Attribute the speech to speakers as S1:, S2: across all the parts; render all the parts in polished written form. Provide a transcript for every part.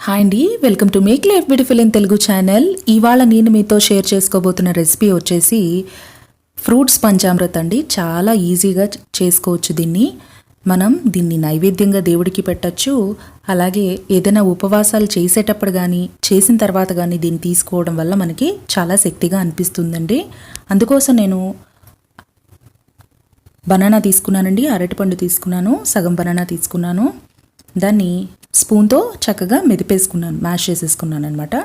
S1: Hi అండి, welcome to make life beautiful in Telugu channel. ఇవాళ నేను మీతో షేర్ చేసుకోబోతున్న రెసిపీ వచ్చేసి ఫ్రూట్స్ పంచామృత్ అండి. చాలా ఈజీగా చేసుకోవచ్చు దీన్ని. మనం దీన్ని నైవేద్యంగా దేవుడికి పెట్టచ్చు. అలాగే ఏదైనా ఉపవాసాలు చేసేటప్పుడు కానీ చేసిన తర్వాత కానీ దీన్ని తీసుకోవడం వల్ల మనకి చాలా శక్తిగా అనిపిస్తుందండి. అందుకోసం నేను బనానా తీసుకున్నానండి, అరటిపండు తీసుకున్నాను, సగం బనానా తీసుకున్నాను. దాన్ని స్పూన్తో చక్కగా మెదిపేసుకున్నాను, మ్యాష్ చేసేసుకున్నాను అనమాట.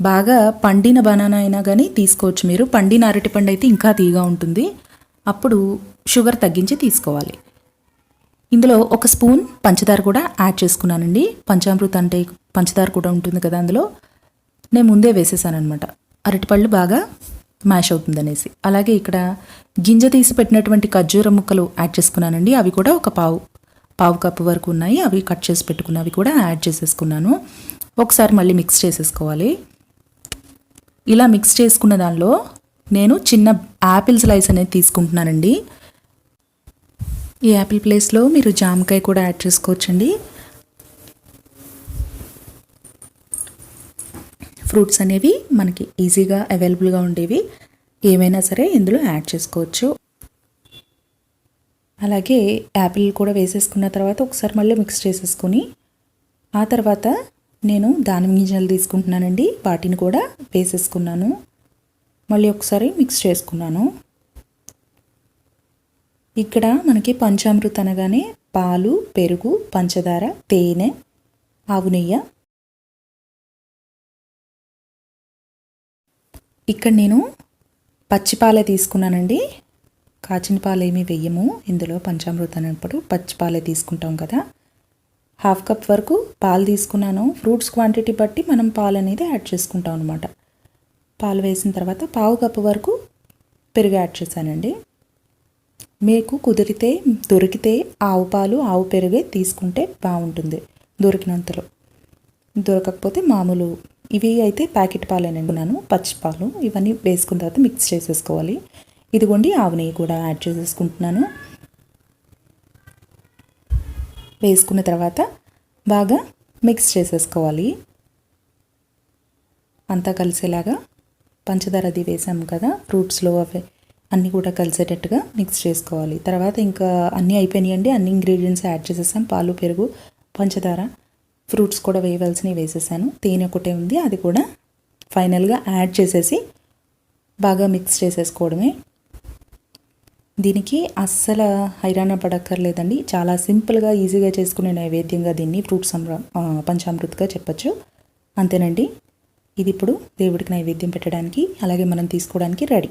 S1: బాగా పండిన బనానా అయినా కానీ తీసుకోవచ్చు మీరు. పండిన అరటిపండు అయితే ఇంకా తీగా ఉంటుంది. అప్పుడు షుగర్ తగ్గించి తీసుకోవాలి. ఇందులో ఒక స్పూన్ పంచదార కూడా యాడ్ చేసుకున్నానండి. పంచామృత్ అంటే పంచదార కూడా ఉంటుంది కదా అందులో. నేను ముందే వేసేసాను అనమాట, అరటిపళ్ళు బాగా మ్యాష్ అవుతుందనేసి. అలాగే ఇక్కడ గింజ తీసి పెట్టినటువంటి ఖర్జూర ముక్కలు యాడ్ చేసుకున్నానండి. అవి కూడా ఒక పావు కప్పు వరకు ఉన్నాయి. అవి కట్ చేసి పెట్టుకున్నవి కూడా యాడ్ చేసేసుకున్నాను. ఒకసారి మళ్ళీ మిక్స్ చేసేసుకోవాలి. ఇలా మిక్స్ చేసుకున్న దానిలో నేను చిన్న యాపిల్ స్లైస్ అనేది తీసుకుంటున్నానండి. ఈ యాపిల్ ప్లేస్లో మీరు జామకాయ కూడా యాడ్ చేసుకోవచ్చండి. ఫ్రూట్స్ అనేవి మనకి ఈజీగా అవైలబుల్గా ఉండేవి ఏమైనా సరే ఇందులో యాడ్ చేసుకోవచ్చు. అలాగే యాపిల్ కూడా వేసేసుకున్న తర్వాత ఒకసారి మళ్ళీ మిక్స్ చేసేసుకొని ఆ తర్వాత నేను దానిమ్మ గింజలు తీసుకుంటున్నానండి. వాటిని కూడా వేసేసుకున్నాను. మళ్ళీ ఒకసారి మిక్స్ చేసుకున్నాను. ఇక్కడ మనకి పంచామృత్ అనగానే పాలు, పెరుగు, పంచదార, తేనె, ఆవు నెయ్యి. ఇక్కడ నేను పచ్చిపాలే తీసుకున్నానండి. కాచిన పాలు ఏమీ వెయ్యము ఇందులో. పంచామృత్ అనేప్పుడు పచ్చిపాలే తీసుకుంటాం కదా. హాఫ్ కప్ వరకు పాలు తీసుకున్నాను. ఫ్రూట్స్ క్వాంటిటీ బట్టి మనం పాలు అనేది యాడ్ చేసుకుంటాం అనమాట. పాలు వేసిన తర్వాత పావు కప్పు వరకు పెరుగు యాడ్ చేశానండి. మీకు కుదిరితే దొరికితే ఆవు పాలు, ఆవు పెరుగే తీసుకుంటే బాగుంటుంది దొరికినంతలో. దొరకకపోతే మామూలు ఇవి అయితే ప్యాకెట్ పాలేనండి. పచ్చి పాలు ఇవన్నీ వేసుకున్న తర్వాత మిక్స్ చేసేసుకోవాలి. ఇదిగోండి ఆవు నెయ్యి కూడా యాడ్ చేసేసుకుంటున్నాను. వేసుకున్న తర్వాత బాగా మిక్స్ చేసేసుకోవాలి. అంతా కలిసేలాగా పంచదార అది వేసాము కదా ఫ్రూట్స్లో, అవి అన్నీ కూడా కలిసేటట్టుగా మిక్స్ చేసుకోవాలి. తర్వాత ఇంకా అన్నీ అయిపోయినాయండి. అన్ని ఇంగ్రీడియంట్స్ యాడ్ చేసేసాం. పాలు, పెరుగు, పంచదార, ఫ్రూట్స్ కూడా వేయవలసినవి వేసేసాను. తేనె ఒకటే ఉంది, అది కూడా ఫైనల్గా యాడ్ చేసేసి బాగా మిక్స్ చేసేసుకోవడమే. దీనికి అస్సలు హైరాణ పడక్కర్లేదండి. చాలా సింపుల్గా ఈజీగా చేసుకునే నైవేద్యంగా దీన్ని ఫ్రూట్స్ పంచామృత్గా చెప్పచ్చు. అంతేనండి. ఇది ఇప్పుడు దేవుడికి నైవేద్యం పెట్టడానికి అలాగే మనం తీసుకోవడానికి రెడీ.